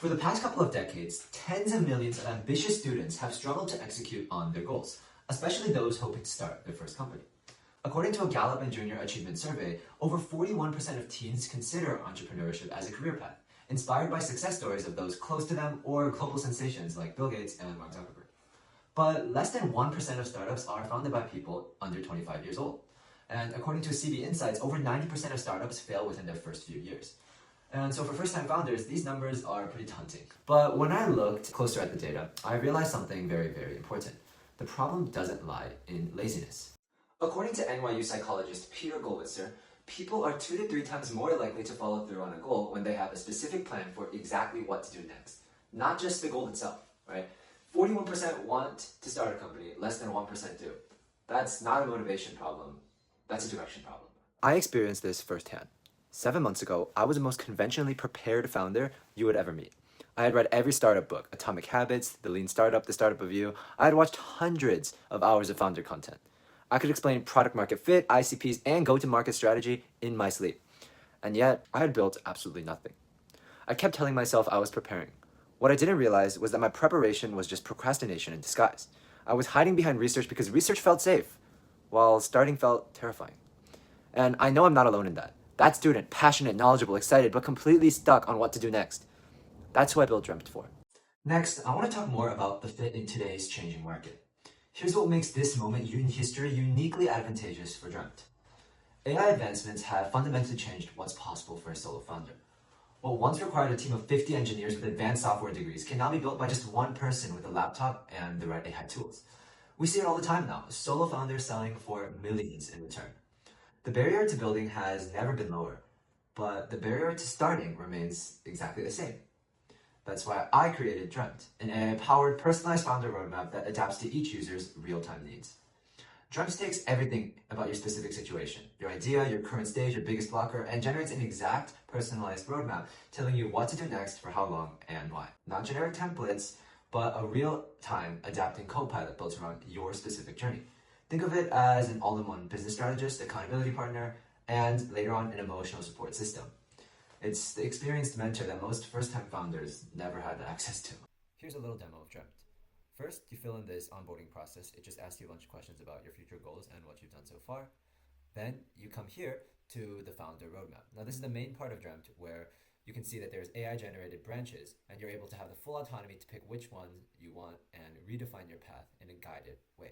For the past couple of decades, tens of millions of ambitious students have struggled to execute on their goals, especially those hoping to start their first company. According to a Gallup and Junior Achievement Survey, over 41% of teens consider entrepreneurship as a career path, inspired by success stories of those close to them or global sensations like Bill Gates and Mark Zuckerberg. But less than 1% of startups are founded by people under 25 years old. And according to CB Insights, over 90% of startups fail within their first few years. And so for first-time founders, these numbers are pretty daunting. But when I looked closer at the data, I realized something very, very important. The problem doesn't lie in laziness. According to NYU psychologist Peter Goldwitzer, people are 2 to 3 times more likely to follow through on a goal when they have a specific plan for exactly what to do next. Not just the goal itself, right? 41% want to start a company, less than 1% do. That's not a motivation problem, that's a direction problem. I experienced this firsthand. 7 months ago, I was the most conventionally prepared founder you would ever meet. I had read every startup book, Atomic Habits, The Lean Startup, The Startup Review. I had watched hundreds of hours of founder content. I could explain product market fit, ICPs, and go-to-market strategy in my sleep. And yet, I had built absolutely nothing. I kept telling myself I was preparing. What I didn't realize was that my preparation was just procrastination in disguise. I was hiding behind research because research felt safe, while starting felt terrifying. And I know I'm not alone in that. That student, passionate, knowledgeable, excited, but completely stuck on what to do next. That's who I built Dreamt for. Next, I want to talk more about the fit in today's changing market. Here's what makes this moment in history uniquely advantageous for Dreamt. AI advancements have fundamentally changed what's possible for a solo founder. What once required a team of 50 engineers with advanced software degrees can now be built by just one person with a laptop and the right AI tools. We see it all the time now, solo founders selling for millions in return. The barrier to building has never been lower, but the barrier to starting remains exactly the same. That's why I created Dreamt, an AI-powered personalized founder roadmap that adapts to each user's real-time needs. Dreamt takes everything about your specific situation, your idea, your current stage, your biggest blocker, and generates an exact personalized roadmap telling you what to do next for how long and why. Not generic templates, but a real-time adapting co-pilot built around your specific journey. Think of it as an all-in-one business strategist, accountability partner, and later on an emotional support system. It's the experienced mentor that most first-time founders never had access to. Here's a little demo of Dreamt. First, you fill in this onboarding process. It just asks you a bunch of questions about your future goals and what you've done so far. Then you come here to the founder roadmap. Now this is the main part of Dreamt where you can see that there's AI-generated branches and you're able to have the full autonomy to pick which one you want and redefine your path in a guided way.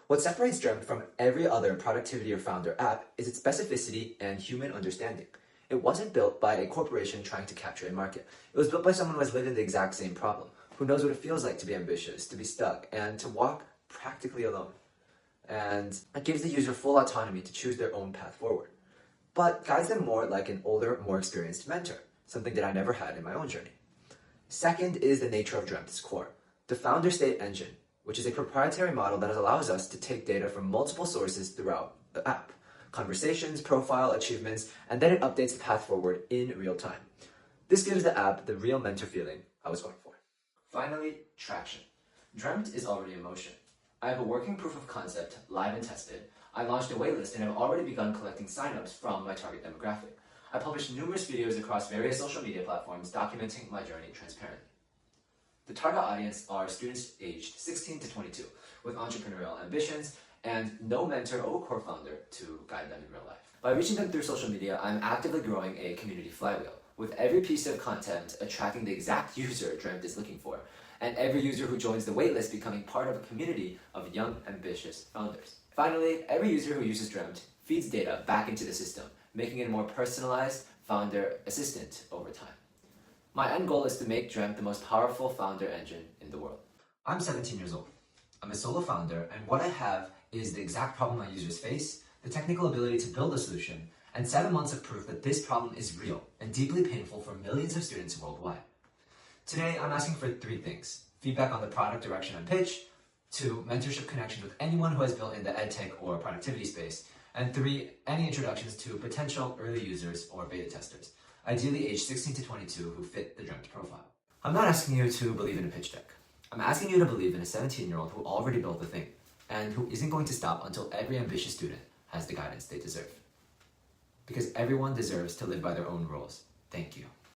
What separates Dreamt from every other productivity or founder app is its specificity and human understanding. It wasn't built by a corporation trying to capture a market. It was built by someone who has lived in the exact same problem, who knows what it feels like to be ambitious, to be stuck, and to walk practically alone. And it gives the user full autonomy to choose their own path forward, but guides them more like an older, more experienced mentor, something that I never had in my own journey. Second is the nature of Dreamt's core, the founder state engine, which is a proprietary model that allows us to take data from multiple sources throughout the app. Conversations, profile, achievements, and then it updates the path forward in real time. This gives the app the real mentor feeling I was going for. Finally, traction. Dreamt is already in motion. I have a working proof of concept, live and tested. I launched a waitlist and have already begun collecting signups from my target demographic. I published numerous videos across various social media platforms documenting my journey transparently. The target audience are students aged 16 to 22 with entrepreneurial ambitions and no mentor or co-founder to guide them in real life. By reaching them through social media, I'm actively growing a community flywheel, with every piece of content attracting the exact user Dreamt is looking for, and every user who joins the waitlist becoming part of a community of young, ambitious founders. Finally, every user who uses Dreamt feeds data back into the system, making it a more personalized founder assistant over time. My end goal is to make Dreamt the most powerful founder engine in the world. I'm 17 years old. I'm a solo founder, and what I have is the exact problem my users face, the technical ability to build a solution, and 7 months of proof that this problem is real and deeply painful for millions of students worldwide. Today, I'm asking for 3 things: feedback on the product direction and pitch, 2, mentorship connections with anyone who has built in the edtech or productivity space, and 3, any introductions to potential early users or beta testers, ideally aged 16 to 22 who fit the Dreamt profile. I'm not asking you to believe in a pitch deck. I'm asking you to believe in a 17-year-old who already built the thing, and who isn't going to stop until every ambitious student has the guidance they deserve. Because everyone deserves to live by their own rules. Thank you.